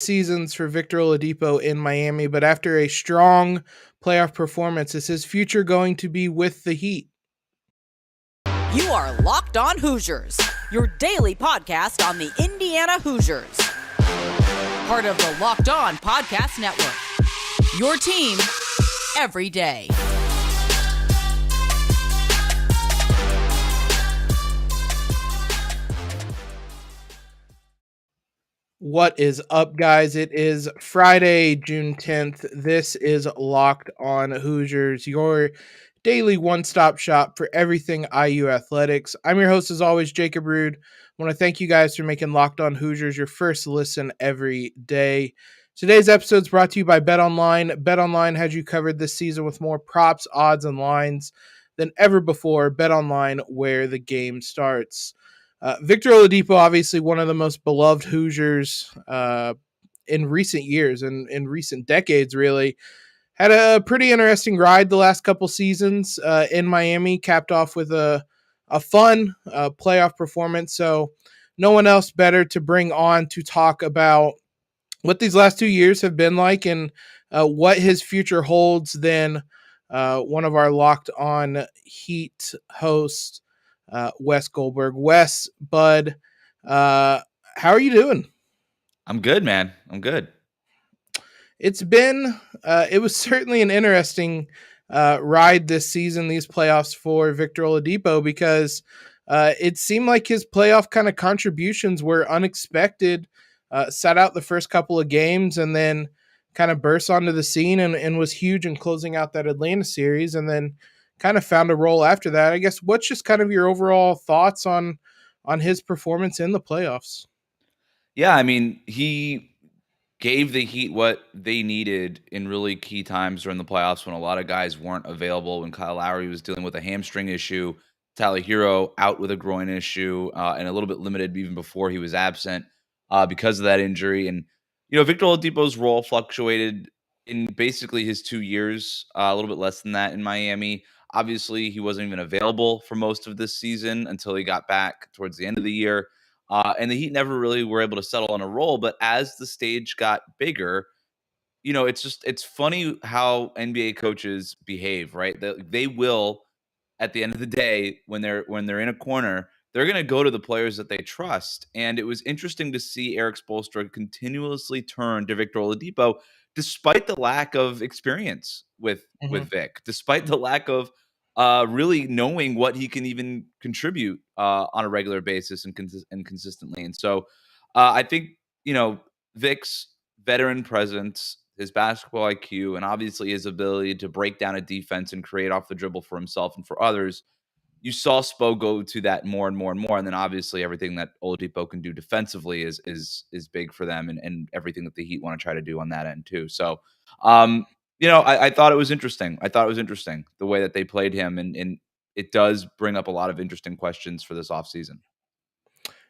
Seasons for Victor Oladipo in Miami, but after a strong playoff performance, is his future going to be with the Heat? You are Locked On Hoosiers, your daily podcast on the Indiana Hoosiers. Part of the Locked On Podcast Network, your team every day. What is up, guys? It is Friday, June 10th. This is Locked On Hoosiers, your daily one-stop shop for everything IU athletics. I'm your host, as always, Jacob Rude. I want to thank you guys for making Locked On Hoosiers your first listen every day. Today's episode is brought to you by BetOnline. BetOnline has you covered this season with more props, odds, and lines than ever before. BetOnline, where the game starts. Victor Oladipo, obviously one of the most beloved Hoosiers in recent years and in recent decades, really. Had a pretty interesting ride the last couple seasons in Miami, capped off with a fun playoff performance. So no one else better to bring on to talk about what these last 2 years have been like and what his future holds than one of our Locked On Heat hosts, Wes Goldberg. Wes, bud, how are you doing? I'm good, man. I'm good. It's been, it was certainly an interesting ride this season, these playoffs for Victor Oladipo, because it seemed like his playoff kind of contributions were unexpected. Sat out the first couple of games and then kind of burst onto the scene and was huge in closing out that Atlanta series, and then kind of found a role after that. I guess what's just kind of your overall thoughts on his performance in the playoffs? Yeah, I mean, he gave the Heat what they needed in really key times during the playoffs when a lot of guys weren't available, when Kyle Lowry was dealing with a hamstring issue, Tyler Herro out with a groin issue, and a little bit limited even before he was absent because of that injury. And, Victor Oladipo's role fluctuated in basically his 2 years, a little bit less than that in Miami. Obviously, he wasn't even available for most of this season until he got back towards the end of the year. And the Heat never really were able to settle on a role. But as the stage got bigger, it's funny how NBA coaches behave, right? They will, at the end of the day, when they're in a corner, they're going to go to the players that they trust. And it was interesting to see Erik Spoelstra continuously turn to Victor Oladipo, despite the lack of experience with Vic, despite the lack of really knowing what he can even contribute on a regular basis and consistently. And so I think, Vic's veteran presence, his basketball IQ, and obviously his ability to break down a defense and create off the dribble for himself and for others, you saw Spo go to that more and more and more. And then obviously everything that Oladipo can do defensively is big for them, and everything that the Heat want to try to do on that end too. So, I thought it was interesting. I thought it was interesting the way that they played him, and it does bring up a lot of interesting questions for this offseason.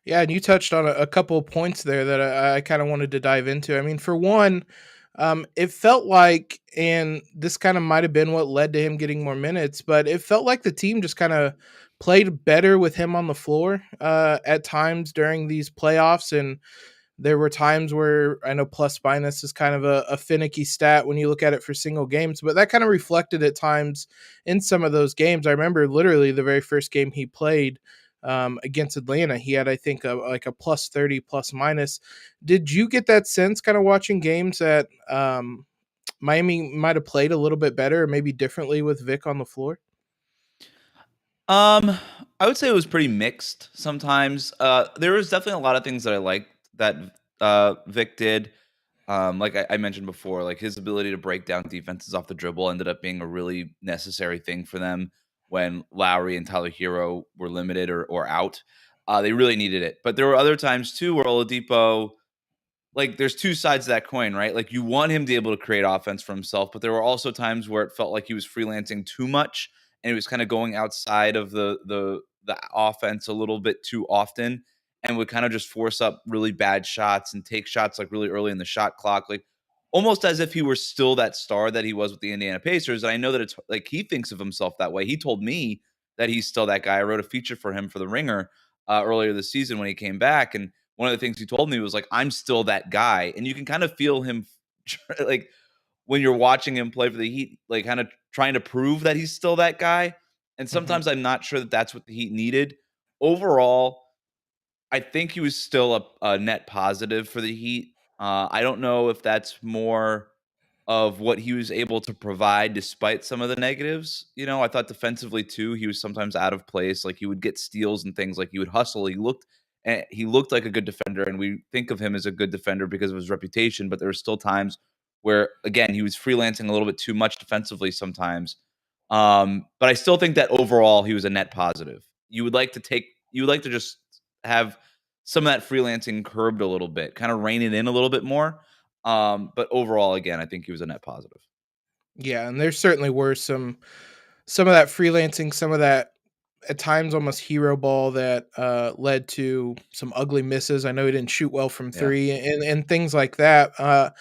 Yeah, and you touched on a couple of points there that I kind of wanted to dive into. I mean, for one, it felt like, and this kind of might have been what led to him getting more minutes, but it felt like the team just kind of played better with him on the floor at times during these playoffs. And there were times where, I know plus minus is kind of a finicky stat when you look at it for single games, but that kind of reflected at times in some of those games. I remember literally the very first game he played against Atlanta, he had, I think, like a plus 30 plus minus. Did you get that sense kind of watching games that Miami might have played a little bit better or maybe differently with Vic on the floor? I would say it was pretty mixed sometimes. There was definitely a lot of things that I liked that Vic did. Like I mentioned before, like his ability to break down defenses off the dribble ended up being a really necessary thing for them when Lowry and Tyler Herro were limited or out. They really needed it. But there were other times too where Oladipo, like there's two sides of that coin, right? Like you want him to be able to create offense for himself, but there were also times where it felt like he was freelancing too much and he was kind of going outside of the offense a little bit too often, and would kind of just force up really bad shots and take shots like really early in the shot clock, like almost as if he were still that star that he was with the Indiana Pacers. And I know that it's like he thinks of himself that way. He told me that he's still that guy. I wrote a feature for him for The Ringer earlier this season when he came back, and one of the things he told me was like, I'm still that guy. And you can kind of feel him like when you're watching him play for the Heat, like kind of trying to prove that he's still that guy. And Mhm. sometimes I'm not sure that that's what the Heat needed. Overall, I think he was still a net positive for the Heat. I don't know if that's more of what he was able to provide despite some of the negatives. I thought defensively too, he was sometimes out of place. Like he would get steals and things. Like he would hustle. He looked like a good defender, and we think of him as a good defender because of his reputation. But there were still times where, again, he was freelancing a little bit too much defensively sometimes. But I still think that overall he was a net positive. You would like to just have some of that freelancing curbed a little bit, kind of rein it in a little bit more. But overall, again, I think he was a net positive. Yeah, and there certainly were some of that freelancing, some of that at times almost hero ball that led to some ugly misses. I know he didn't shoot well from Yeah. three and things like that.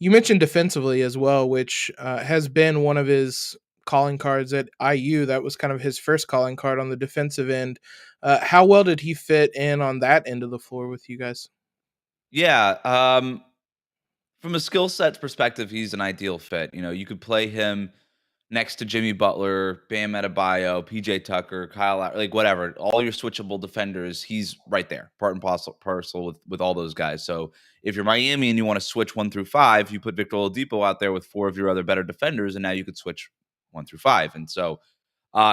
You mentioned defensively as well, which has been one of his calling cards at IU. That was kind of his first calling card on the defensive end. How well did he fit in on that end of the floor with you guys? Yeah. From a skill sets perspective, he's an ideal fit. You could play him next to Jimmy Butler, Bam Adebayo, PJ Tucker, like whatever, all your switchable defenders, he's right there, part and parcel with all those guys. So if you're Miami and you want to switch 1 through 5, you put Victor Oladipo out there with 4 of your other better defenders, and now you could switch 1 through 5. And so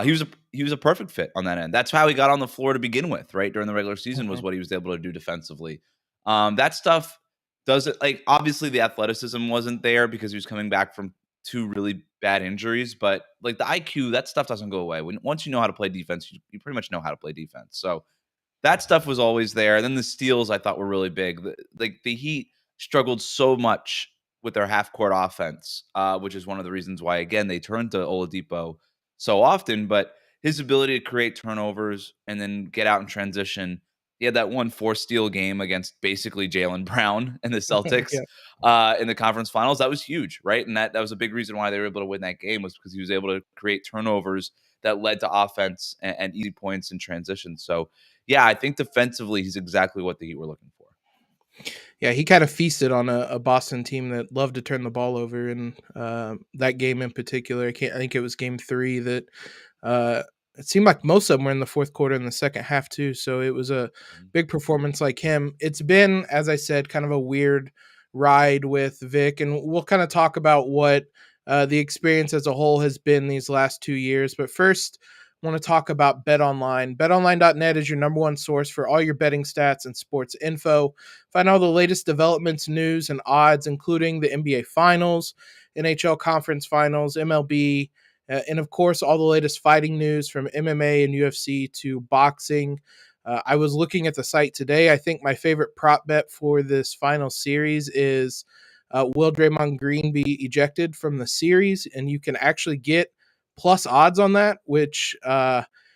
he was a perfect fit on that end. That's how he got on the floor to begin with, right? During the regular season was Mhm. what he was able to do defensively. That stuff doesn't like obviously the athleticism wasn't there because he was coming back from 2 really bad injuries, but like the IQ, that stuff doesn't go away. Once you know how to play defense, you pretty much know how to play defense. So that stuff was always there. And then the steals I thought were really big. The Heat struggled so much with their half court offense, which is one of the reasons why, again, they turned to Oladipo so often. But his ability to create turnovers and then get out in transition. He had that 1 4 steal game against basically Jalen Brown and the Celtics Yeah. in the conference finals. That was huge, right? And that was a big reason why they were able to win that game was because he was able to create turnovers that led to offense and easy points in transition. So yeah, I think defensively, he's exactly what the Heat were looking for. Yeah, he kind of feasted on a Boston team that loved to turn the ball over, and that game in particular, I think it was Game 3 that uh, it seemed like most of them were in the fourth quarter in the second half too. So it was a Mhm. big performance like him. It's been, as I said, kind of a weird ride with Vic, and we'll kind of talk about what the experience as a whole has been these last 2 years. But first, I want to talk about BetOnline. BetOnline.net is your number one source for all your betting stats and sports info. Find all the latest developments, news, and odds, including the NBA Finals, NHL Conference Finals, MLB, and of course, all the latest fighting news from MMA and UFC to boxing. I was looking at the site today. I think my favorite prop bet for this final series is will Draymond Green be ejected from the series? And you can actually get plus odds on that, which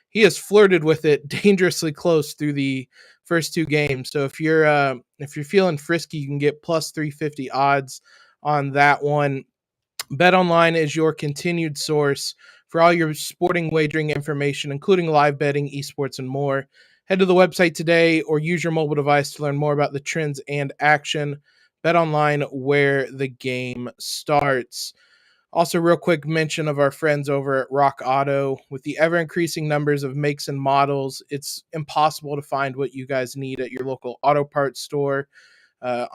he has flirted with it dangerously close through the first 2 games. So if you're feeling frisky, you can get plus 350 odds on that one. BetOnline is your continued source for all your sporting wagering information, including live betting, esports, and more. Head to the website today or use your mobile device to learn more about the trends and action. BetOnline, where the game starts. Also, real quick mention of our friends over at Rock Auto. With the ever increasing numbers of makes and models, it's impossible to find what you guys need at your local auto parts store.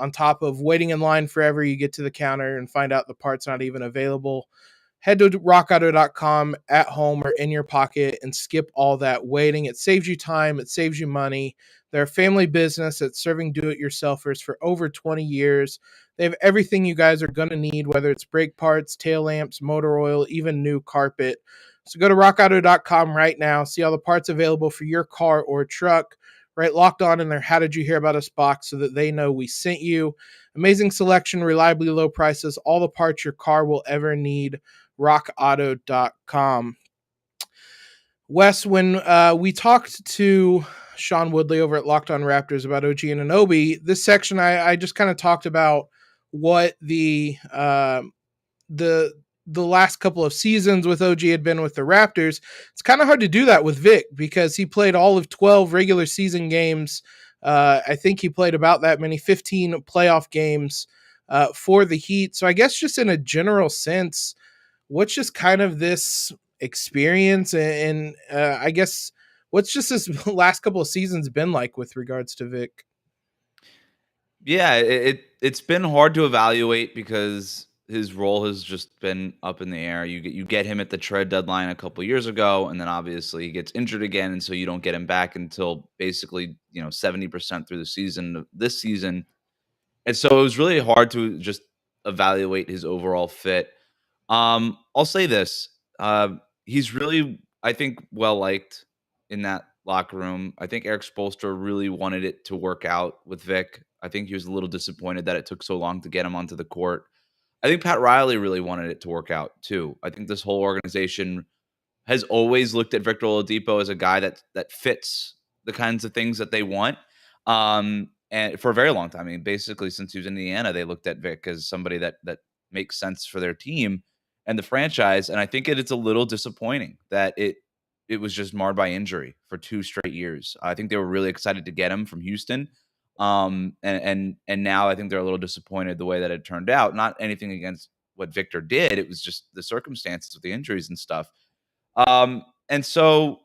On top of waiting in line forever, you get to the counter and find out the part's not even available. Head to rockauto.com at home or in your pocket and skip all that waiting. It saves you time, it saves you money. They're a family business that's serving do it yourselfers for over 20 years. They have everything you guys are going to need, whether it's brake parts, tail lamps, motor oil, even new carpet. So go to rockauto.com right now, see all the parts available for your car or truck. Right, locked on in their How Did You Hear About Us box so that they know we sent you. Amazing selection, reliably low prices, all the parts your car will ever need. RockAuto.com. Wes, when we talked to Sean Woodley over at Locked On Raptors about OG Anunoby, this section I just kind of talked about what the the last couple of seasons with OG had been with the Raptors. It's kind of hard to do that with Vic because he played all of 12 regular season games I think he played about that many, 15 playoff games for the Heat. So I guess just in a general sense, what's just kind of this experience and I guess what's just this last couple of seasons been like with regards to Vic? Yeah, it's been hard to evaluate because his role has just been up in the air. You get him at the trade deadline a couple years ago, and then obviously he gets injured again, and so you don't get him back until basically 70% through the season this season. And so it was really hard to just evaluate his overall fit. I'll say this. He's really, I think, well liked in that locker room. I think Erik Spoelstra really wanted it to work out with Vic. I think he was a little disappointed that it took so long to get him onto the court. I think Pat Riley really wanted it to work out too. I think this whole organization has always looked at Victor Oladipo as a guy that fits the kinds of things that they want. And for a very long time, I mean, basically since he was in Indiana, they looked at Vic as somebody that makes sense for their team and the franchise. And I think it's a little disappointing that it was just marred by injury for 2 straight years. I think they were really excited to get him from Houston. And now I think they're a little disappointed the way that it turned out. Not anything against what Victor did. It was just the circumstances with the injuries and stuff. And so,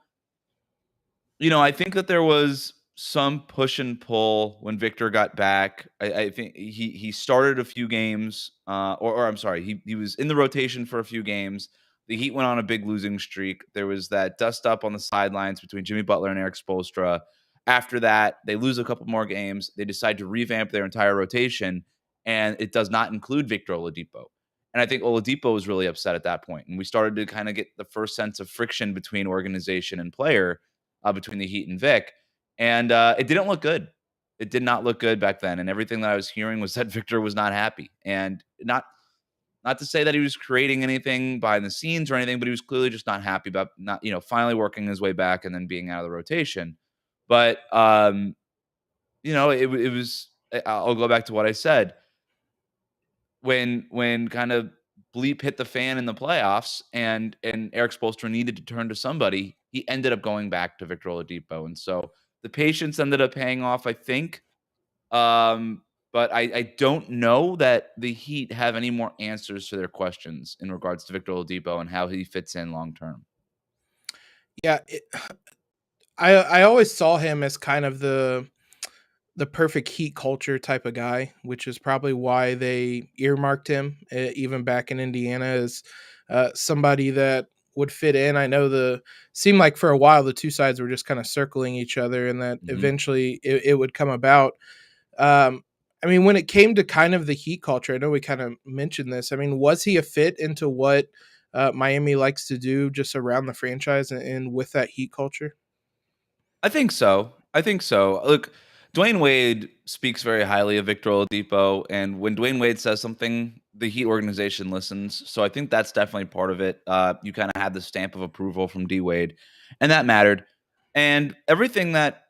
I think that there was some push and pull when Victor got back. I think he started a few games, or I'm sorry, he was in the rotation for a few games. The Heat went on a big losing streak. There was that dust up on the sidelines between Jimmy Butler and Erik Spoelstra. After that, they lose a couple more games. They decide to revamp their entire rotation, and it does not include Victor Oladipo. And I think Oladipo was really upset at that point. And we started to kind of get the first sense of friction between organization and player, between the Heat and Vic. And it didn't look good. It did not look good back then. And everything that I was hearing was that Victor was not happy. And not to say that he was creating anything behind the scenes or anything, but he was clearly just not happy about not, finally working his way back and then being out of the rotation. But it was. I'll go back to what I said when kind of bleep hit the fan in the playoffs and Erik Spoelstra needed to turn to somebody, he ended up going back to Victor Oladipo. And so the patience ended up paying off, I think. But I don't know that the Heat have any more answers to their questions in regards to Victor Oladipo and how he fits in long term. Yeah, I always saw him as kind of the perfect Heat culture type of guy, which is probably why they earmarked him even back in Indiana as somebody that would fit in. I know seemed like for a while the two sides were just kind of circling each other, and that Mhm. eventually it would come about. Um, I mean, when it came to kind of the Heat culture, I know we kind of mentioned this. I mean, was he a fit into what Miami likes to do just around the franchise and with that Heat culture? I think so. I think so. Look, Dwayne Wade speaks very highly of Victor Oladipo, and when Dwayne Wade says something, the Heat organization listens. So I think that's definitely part of it. You kind of had the stamp of approval from D Wade, and that mattered. And everything that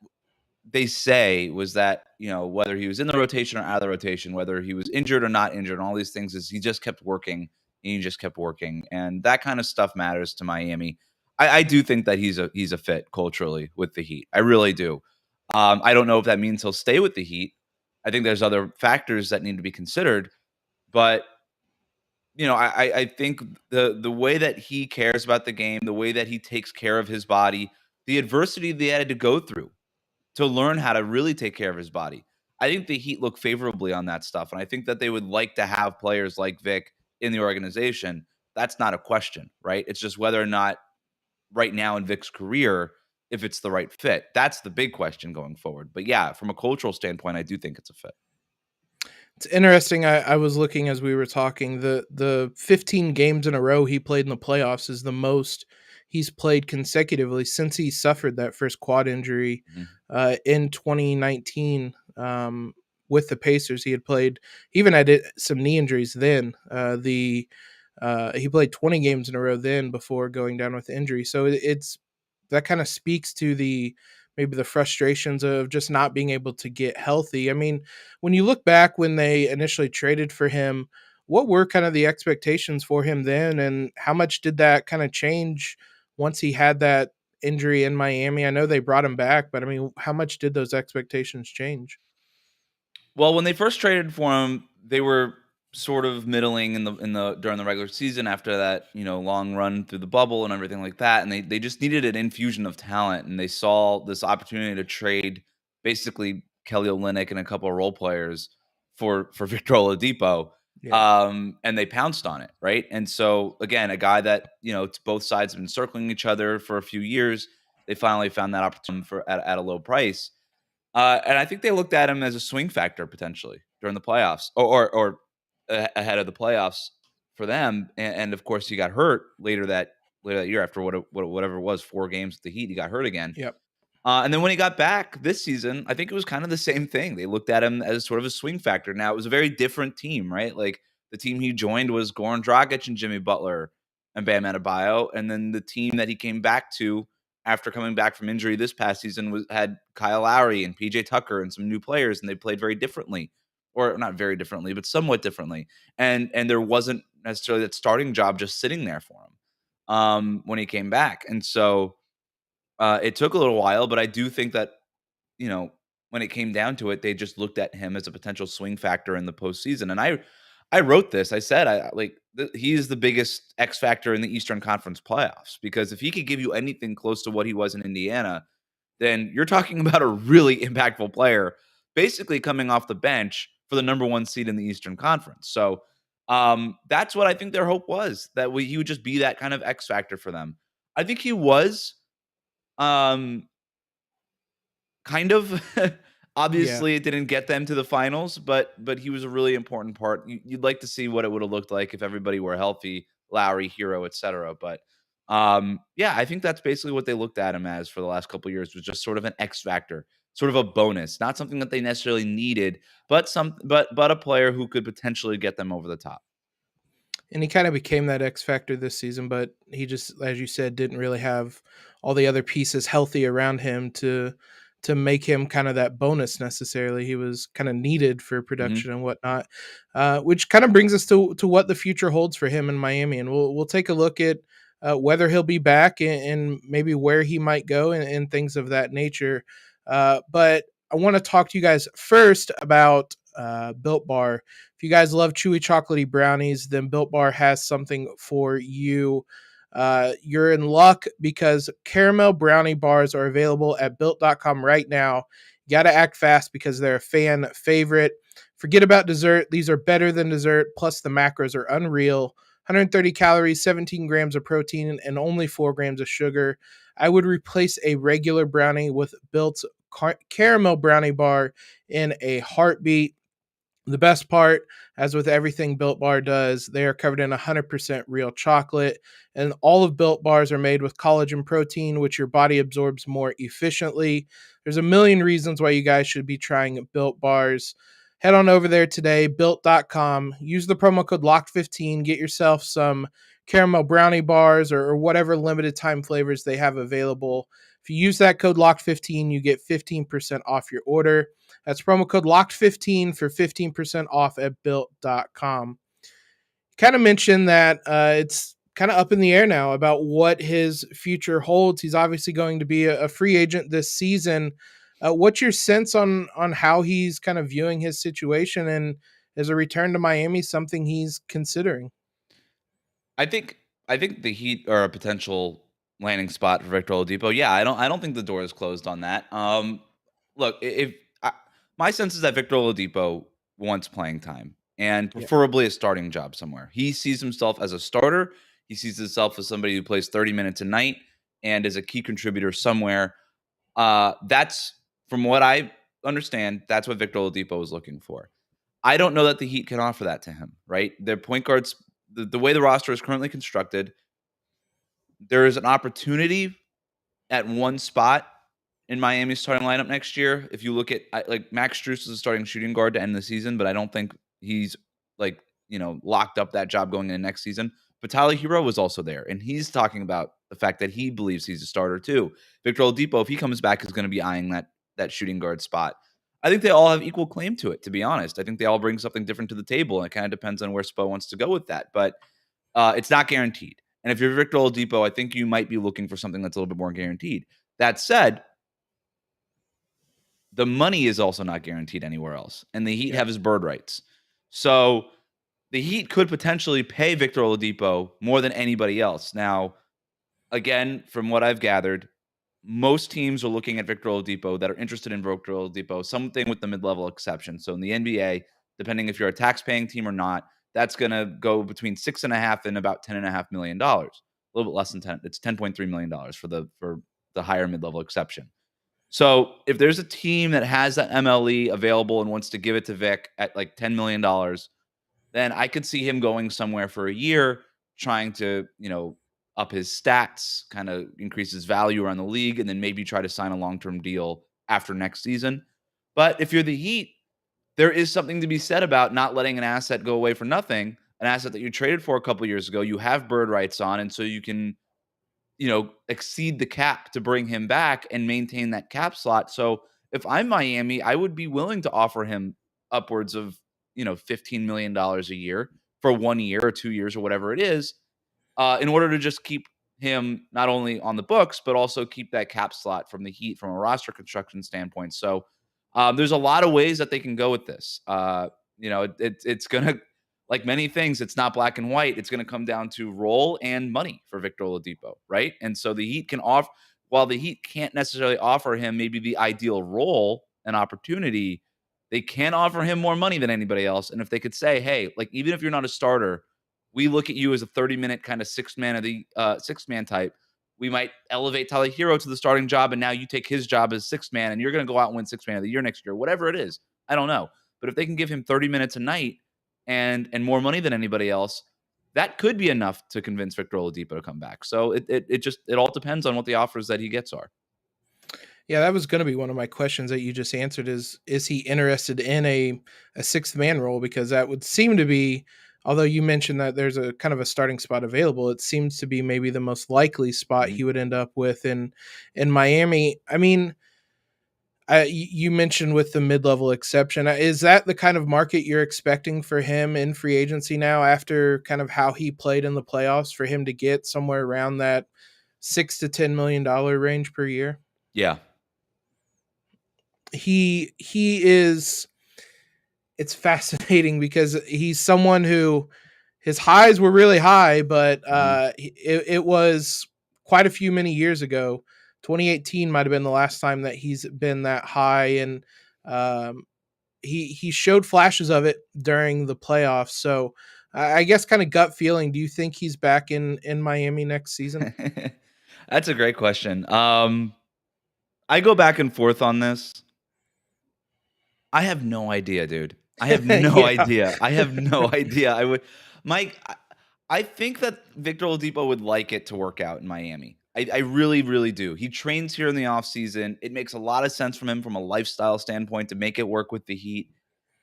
they say was that, whether he was in the rotation or out of the rotation, whether he was injured or not injured, and all these things, is he just kept working and he just kept working. And that kind of stuff matters to Miami. I do think that he's a fit culturally with the Heat. I really do. I don't know if that means he'll stay with the Heat. I think there's other factors that need to be considered. But I think the way that he cares about the game, the way that he takes care of his body, the adversity they had to go through to learn how to really take care of his body. I think the Heat look favorably on that stuff, and I think that they would like to have players like Vic in the organization. That's not a question, right? It's just whether or not right now in Vic's career, if it's the right fit. That's the big question going forward. But yeah, from a cultural standpoint, I do think it's a fit. It's interesting. I was looking as we were talking. The 15 games in a row he played in the playoffs is the most he's played consecutively since he suffered that first quad injury Mhm. in 2019 with the Pacers. He had played, he even had some knee injuries then. He played 20 games in a row then before going down with injury. So it's that kind of speaks to maybe the frustrations of just not being able to get healthy. I mean, when you look back when they initially traded for him, what were kind of the expectations for him then, and how much did that kind of change once he had that injury in Miami? I know they brought him back, but I mean, how much did those expectations change? Well, when they first traded for him, they were sort of middling in the during the regular season after that, long run through the bubble and everything like that. And they just needed an infusion of talent. And they saw this opportunity to trade basically Kelly Olynyk and a couple of role players for Victor Oladipo. Yeah. And they pounced on it, right? And so again, a guy that, both sides have been circling each other for a few years. They finally found that opportunity at a low price. And I think they looked at him as a swing factor potentially during the playoffs, or ahead of the playoffs for them. And of course, he got hurt later that year after whatever it was, 4 games with the Heat. He got hurt again. Yep. And then when he got back this season, I think it was kind of the same thing. They looked at him as sort of a swing factor. Now it was a very different team, right? Like the team he joined was Goran Dragic and Jimmy Butler and Bam Adebayo, and then the team that he came back to after coming back from injury this past season had Kyle Lowry and PJ Tucker and some new players, and they played very differently, or not very differently, but somewhat differently. And there wasn't necessarily that starting job just sitting there for him when he came back, and so it took a little while. But I do think that when it came down to it, they just looked at him as a potential swing factor in the postseason. And I wrote this. I said, he is the biggest X factor in the Eastern Conference playoffs, because if he could give you anything close to what he was in Indiana, then you're talking about a really impactful player, basically coming off the bench for the number 1 seed in the Eastern Conference. So that's what I think their hope was, that he would just be that kind of X factor for them. I think he was. Kind of. Obviously, it didn't get them to the finals, but he was a really important part. You'd like to see what it would have looked like if everybody were healthy, Lowry, Herro, etc. But yeah, I think that's basically what they looked at him as for the last couple of years, was just sort of an X factor, sort of a bonus, not something that they necessarily needed, but a player who could potentially get them over the top. And he kind of became that X factor this season, but he just, as you said, didn't really have all the other pieces healthy around him to make him kind of that bonus necessarily. He was kind of needed for production and whatnot, which kind of brings us to what the future holds for him in Miami. And we'll take a look at whether he'll be back and maybe where he might go and things of that nature. But I want to talk to you guys first about Built Bar. If you guys love chewy chocolatey brownies, then Built Bar has something for you. You're in luck, because caramel brownie bars are available at built.com right now. You got to act fast because they're a fan favorite. Forget about dessert. These are better than dessert. Plus, the macros are unreal. 130 calories, 17 grams of protein, and only 4 grams of sugar. I would replace a regular brownie with Built's caramel brownie bar in a heartbeat. The best part, as with everything Built Bar does, they are covered in 100% real chocolate, and all of Built Bars are made with collagen protein, which your body absorbs more efficiently. There's a million reasons why you guys should be trying Built Bars. Head on over there today, built.com. Use the promo code LOCKED15. Get yourself some caramel brownie bars or whatever limited time flavors they have available. If you use that code LOCKED15, you get 15% off your order. That's promo code LOCKED15 for 15% off at built.com. Kind of mentioned that it's kind of up in the air now about what his future holds. He's obviously going to be a free agent this season. What's your sense on how he's kind of viewing his situation, and is a return to Miami something he's considering? I think the Heat are a potential landing spot for Victor Oladipo. Yeah, I don't think the door is closed on that. Look, my sense is that Victor Oladipo wants playing time, and preferably a starting job somewhere. He sees himself as a starter. He sees himself as somebody who plays 30 minutes a night and is a key contributor somewhere. That's, from what I understand, that's what Victor Oladipo is looking for. I don't know that the Heat can offer that to him, right? Their point guards, the way the roster is currently constructed, there is an opportunity at one spot in Miami's starting lineup next year. If you look at, like, Max Strus is a starting shooting guard to end the season, but I don't think he's locked up that job going into next season. But Tyler Herro was also there, and he's talking about the fact that he believes he's a starter too. Victor Oladipo, if he comes back, is going to be eyeing that shooting guard spot. I think they all have equal claim to it, to be honest. I think they all bring something different to the table, and it kind of depends on where Spo wants to go with that. But it's not guaranteed. And if you're Victor Oladipo, I think you might be looking for something that's a little bit more guaranteed. That said, the money is also not guaranteed anywhere else, and the Heat have his bird rights. So the Heat could potentially pay Victor Oladipo more than anybody else. Now, again, from what I've gathered, most teams are looking at Victor Oladipo that are interested in Victor Oladipo, something with the mid-level exception. So in the NBA, depending if you're a tax-paying team or not, that's going to go between $6.5 and about $10.5 million. A little bit less than 10. It's $10.3 million for the higher mid-level exception. So if there's a team that has that MLE available and wants to give it to Vic at like $10 million, then I could see him going somewhere for a year, trying to, up his stats, kind of increase his value around the league, and then maybe try to sign a long-term deal after next season. But if you're the Heat, there is something to be said about not letting an asset go away for nothing, an asset that you traded for a couple years ago, you have bird rights on, and so you can, exceed the cap to bring him back and maintain that cap slot. So if I'm Miami, I would be willing to offer him upwards of, $15 million a year for 1 year or 2 years or whatever it is, in order to just keep him not only on the books, but also keep that cap slot from the Heat from a roster construction standpoint. So there's a lot of ways that they can go with this. It's going to, like many things, it's not black and white. It's going to come down to role and money for Victor Oladipo, right? And so the Heat can offer, while the Heat can't necessarily offer him maybe the ideal role and opportunity, they can offer him more money than anybody else. And if they could say, hey, like, even if you're not a starter, we look at you as a 30-minute kind of six-man type. We might elevate Tyler Herro to the starting job, and now you take his job as sixth man, and you're going to go out and win sixth man of the year next year, whatever it is. I don't know. But if they can give him 30 minutes a night and more money than anybody else, that could be enough to convince Victor Oladipo to come back. So it all depends on what the offers that he gets are. Yeah, that was going to be one of my questions that you just answered is he interested in a sixth man role? Because that would seem to be, although you mentioned that there's a kind of a starting spot available, it seems to be maybe the most likely spot he would end up with in Miami. I mean, you mentioned with the mid-level exception, is that the kind of market you're expecting for him in free agency now after kind of how he played in the playoffs, for him to get somewhere around that $6 to $10 million range per year? Yeah. He is, it's fascinating because he's someone who his highs were really high, but it was quite a few many years ago. 2018 might have been the last time that he's been that high, and he showed flashes of it during the playoffs. So I guess kind of gut feeling, do you think he's back in Miami next season? That's a great question. I go back and forth on this. I have no idea, dude. I have no idea. I have no idea. Mike, I think that Victor Oladipo would like it to work out in Miami. I really, really do. He trains here in the offseason. It makes a lot of sense from him from a lifestyle standpoint to make it work with the Heat.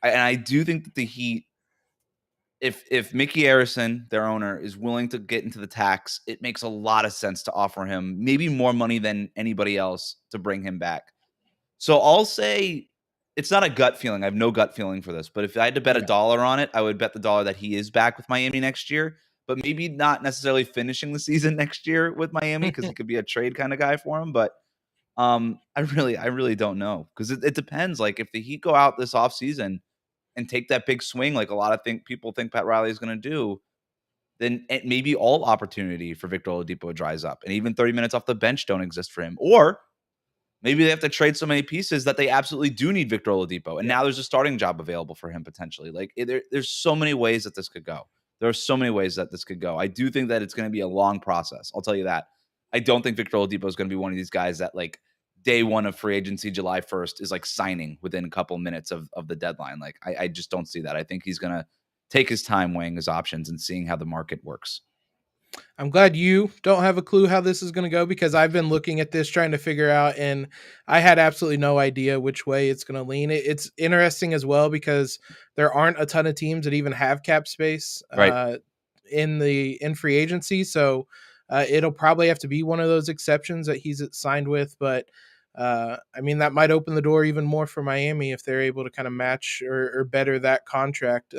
And I do think that the Heat, if Mickey Arison, their owner, is willing to get into the tax, it makes a lot of sense to offer him maybe more money than anybody else to bring him back. So I'll say it's not a gut feeling. I have no gut feeling for this. But if I had to bet a dollar on it, I would bet the dollar that he is back with Miami next year, but maybe not necessarily finishing the season next year with Miami because he could be a trade kind of guy for him. But I really don't know, because it depends. Like, if the Heat go out this offseason and take that big swing, like a lot of people think Pat Riley is going to do, then maybe all opportunity for Victor Oladipo dries up, and even 30 minutes off the bench don't exist for him. Or maybe they have to trade so many pieces that they absolutely do need Victor Oladipo, and now there's a starting job available for him potentially. Like, there's so many ways that this could go. There are so many ways that this could go. I do think that it's going to be a long process. I'll tell you that. I don't think Victor Oladipo is going to be one of these guys that, like, day one of free agency, July 1st, is like signing within a couple minutes of the deadline. Like, I just don't see that. I think he's going to take his time weighing his options and seeing how the market works. I'm glad you don't have a clue how this is going to go, because I've been looking at this trying to figure out, and I had absolutely no idea which way it's going to lean. It's interesting as well because there aren't a ton of teams that even have cap space in free agency. So it'll probably have to be one of those exceptions that he's signed with. But I mean, that might open the door even more for Miami if they're able to kind of match or better that contract.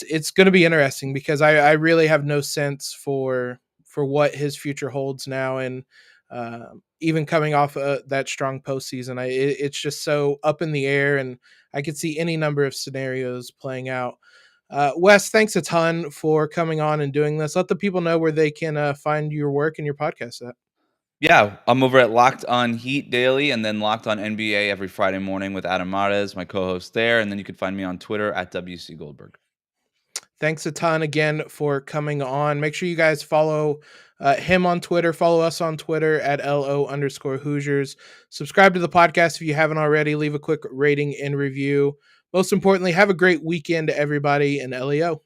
it's going to be interesting because I really have no sense for what his future holds now, and even coming off that strong postseason, it's just so up in the air, and I could see any number of scenarios playing out. Wes, thanks a ton for coming on and doing this. Let the people know where they can find your work and your podcast at. Yeah, I'm over at Locked On Heat daily and then Locked On NBA every Friday morning with Adam Mares, my co-host there. And then you can find me on Twitter at WC Goldberg. Thanks a ton again for coming on. Make sure you guys follow him on Twitter. Follow us on Twitter at LO_Hoosiers. Subscribe to the podcast if you haven't already. Leave a quick rating and review. Most importantly, have a great weekend, everybody, and LEO.